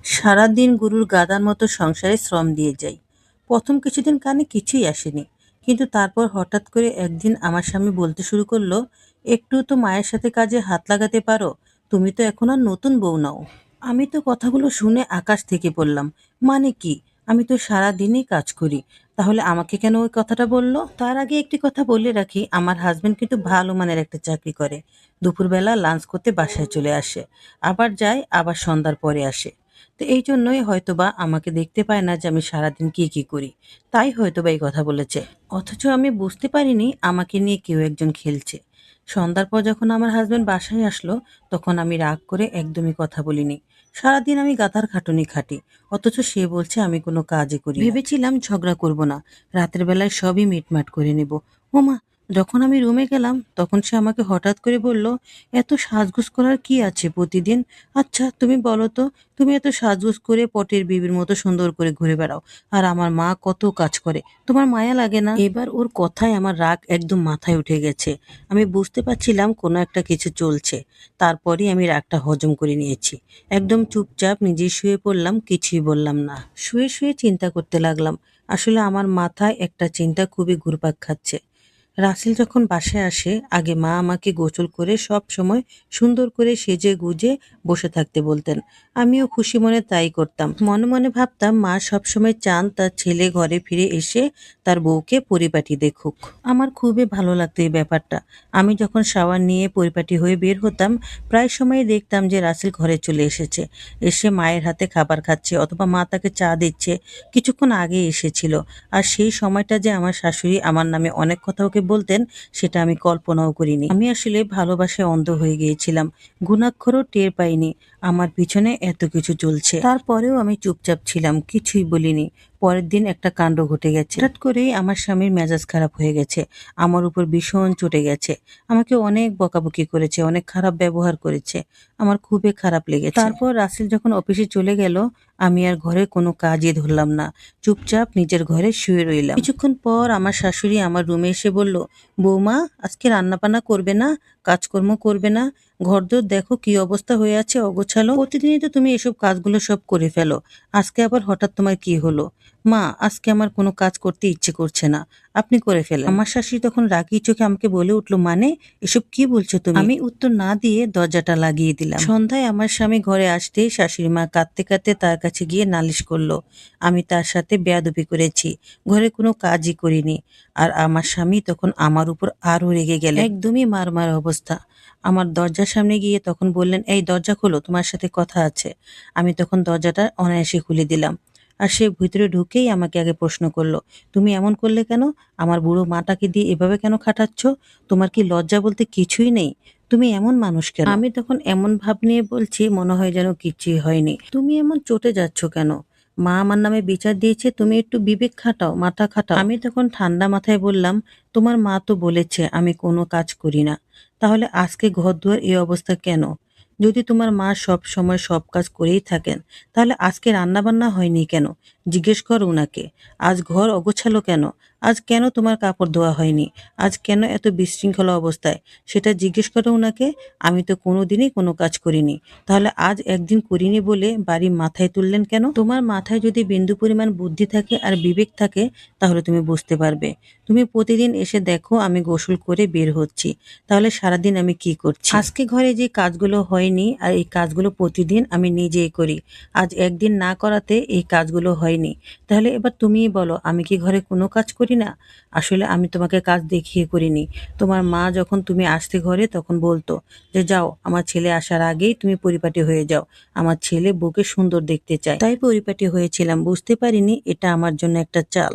সারাদিন গরুর গাদার মতো সংসারে শ্রম দিয়ে যাই। প্রথম কিছুদিন কানে কিছুই আসেনি, কিন্তু তারপর হঠাৎ করে একদিন আমার স্বামী বলতে শুরু করলো, একটু তো মায়ের সাথে কাজে হাত লাগাতে পারো, তুমি তো এখন আর নতুন বউ নাও। আমি তো কথাগুলো শুনে আকাশ থেকে পড়লাম। মানে কি? আমি তো সারা দিনই কাজ করি, তাহলে আমাকে কেন ওই কথাটা বললো? তার আগে একটি কথা বলে রাখি, আমার হাজবেন্ড কিন্তু ভালো মানের একটা চাকরি করে। দুপুরবেলা লাঞ্চ করতে বাসায় চলে আসে, আবার যায়, আবার সন্ধ্যার পরে আসে। তো এই জন্যই হয়তোবা আমাকে দেখতে পায় না যে আমি সারাদিন কি করি। তাই হয়তোবা এই কথা বলেছে। অথচ আমি বুঝতে পারিনি আমাকে নিয়ে কেউ একজন খেলছে। সন্ধ্যার পর যখন আমার হাজবেন্ড বাসায় আসলো, তখন আমি রাগ করে একদমই কথা বলিনি। সারাদিন আমি গাধার খাটুনি খাটি, অথচ সে বলছে আমি কোনো কাজই করি না। ভেবেছিলাম ঝগড়া করব না, রাতের বেলায় সবই মিটমাট করে নেব। ওমা, যখন আমি রুমে গেলাম তখন সে আমাকে হঠাৎ করে বলল, এত সাজগোজ করার কি আছে প্রতিদিন? আচ্ছা তুমি বলো তো, তুমি এত সাজগোজ করে পটের বিবির মতো সুন্দর করে ঘুরে বেড়াও, আর আমার মা কত কাজ করে, তোমার মায়া লাগে না? এবার ওর কথায় আমার রাগ একদম মাথায় উঠে গেছে। আমি বুঝতে পারছিলাম কোনো একটা কিছু চলছে। তারপরই আমি রাগটা হজম করে নিয়েছি। একদম চুপচাপ নিজে শুয়ে পড়লাম, কিছুই বললাম না। শুয়ে শুয়ে চিন্তা করতে লাগলাম। আসলে আমার মাথায় একটা চিন্তা খুবই ঘুরপাক খাচ্ছে। রাসেল যখন বাসায় আসে, আগে মা আমাকে গোসল করে সব সময় সুন্দর করে সেজে গুজে বসে থাকতে বলতেন। আমিও খুশি মনে তাই করতাম। মনে মনে ভাবতাম মা সবসময় চান তার ছেলে ঘরে ফিরে এসে তার বউকে পরিপাটি দেখুক। আমার খুবই ভালো লাগতো এই ব্যাপারটা। আমি যখন শাওয়ার নিয়ে পরিপাটি হয়ে বের হতাম, প্রায় সময় দেখতাম যে রাসেল ঘরে চলে এসেছে, এসে মায়ের হাতে খাবার খাচ্ছে অথবা মা তাকে চা দিচ্ছে। কিছুক্ষণ আগে এসেছিল। আর সেই সময়টা যে আমার শাশুড়ি আমার নামে অনেক কথা ওকে বলতেন, সেটা আমি কল্পনাও করিনি। আমি আসলে ভালোবাসায় অন্ধ হয়ে গিয়েছিলাম, ঘুণাক্ষরও টের পাইনি আমার পিছনে এত কিছু চলছে। তারপরেও আমি চুপচাপ ছিলাম, কিছুই বলিনি। পরের দিন একটা কাণ্ড ঘটে গেছে। হঠাৎ করেই আমার স্বামীর মেজাজ খারাপ হয়ে গেছে, আমার উপর ভীষণ চটে গেছে। আমাকে অনেক বকাবকি করেছে, অনেক খারাপ ব্যবহার করেছে। আমার খুবই খারাপ লেগেছে। তারপর রাসেল যখন অফিসে চলে গেল, আমি আর ঘরে কোনো কাজই ধরলাম না, চুপচাপ নিজের ঘরে শুয়ে রইলাম। কিছুক্ষণ পর আমার শাশুড়ি আমার রুমে এসে বলল, বৌমা আজকে রান্নাবান্না করবে না? কাজকর্ম করবে না? ঘরদোর দেখো কি অবস্থা হয়ে আছে, অগোছালো। প্রতিদিনই তো তুমি এসব কাজগুলো সব করে ফেলো, আজকে আবার হঠাৎ তোমার কি হলো? মা, আজকে আমার কোনো কাজ করতে ইচ্ছে করছে না, আপনি করে ফেলেন। আমার শাশুড়ি তখন রাগী চোখে আমাকে বলে উঠলো, মানে এসব কি বলছো তুমি? আমি উত্তর না দিয়ে দরজাটা লাগিয়ে দিলাম। সন্ধ্যায় আমার স্বামী ঘরে আসতেই শাশুড়ি মা কাঁদতে কাঁদতে তার কাছে গিয়ে নালিশ করলো, আমি তার সাথে বেয়াদবি করেছি, ঘরে কোনো কাজই করিনি। আর আমার স্বামী তখন আমার উপর আরো রেগে গেলেন, একদমই মার অবস্থা। আমার দরজার সামনে গিয়ে তখন বললেন, এই দরজা খোলো, তোমার সাথে কথা আছে। আমি তখন দরজাটা অনায়াসে খুলে দিলাম। আর সে ভিতরে ঢুকেই আমাকে আগে প্রশ্ন করলো, তুমি এমন করলে কেন? আমার বুড়ো মাটাকে দিয়ে এভাবে কেন খাটাচ্ছ? তোমার কি লজ্জা বলতে কিছুই নেই? তুমি এমন মানুষ কেন? আমি তখন এমন ভাব নিয়ে বলছি, মনে হয় যেন কিছুই হয়নি। তুমি এমন চটে যাচ্ছ কেন? মা আমার নামে বিচার দিয়েছে, তুমি একটু বিবেক খাটাও, মাথা খাটাও। আমি তখন ঠান্ডা মাথায় বললাম, তোমার মা তো বলেছে আমি কোনো কাজ করি না, তাহলে আজকে ঘরদুয়ার এই অবস্থা কেন? যদি তোমার মা সব সময় সব কাজ করেই থাকেন, তাহলে আজকে রান্না বান্না হয়নি কেন? জিজ্ঞেস করো উনাকে। আজ ঘর অগোছালো কেন? আজ কেন তোমার কাপড় ধোয়া হয়নি? আজ কেন এত বিশৃঙ্খলা অবস্থায়? সেটা জিজ্ঞেস করো উনাকে। আমি তো কোনোদিনই কোনো কাজ করিনি, তাহলে আজ একদিন করিনি বলে বাড়ি মাথায় তুললেন কেন? তোমার মাথায় যদি বিন্দু পরিমাণ বুদ্ধি থাকে আর বিবেক থাকে, তাহলে তুমি বুঝতে পারবে। তুমি প্রতিদিন এসে দেখো আমি গোসল করে বের হচ্ছি, তাহলে সারাদিন আমি কি করছি? আজকে ঘরে যে কাজগুলো হয়নি, আর এই কাজগুলো প্রতিদিন আমি নিজেই করি, আজ একদিন না করাতে এই কাজগুলো হয়নি। তাহলে এবার তুমিই বলো, আমি কি ঘরে কোনো কাজ করি না? আসলে আমি তোমাকে কাজ দেখিয়ে করিনি। তোমার মা যখন তুমি আসতে ঘরে তখন বলতো যে, যাও, আমার ছেলে আসার আগেই তুমি পরিপাটি হয়ে যাও, আমার ছেলে বউকে সুন্দর দেখতে চায়। তাই পরিপাটি হয়েছিলাম, বুঝতে পারিনি এটা আমার জন্য একটা চাল।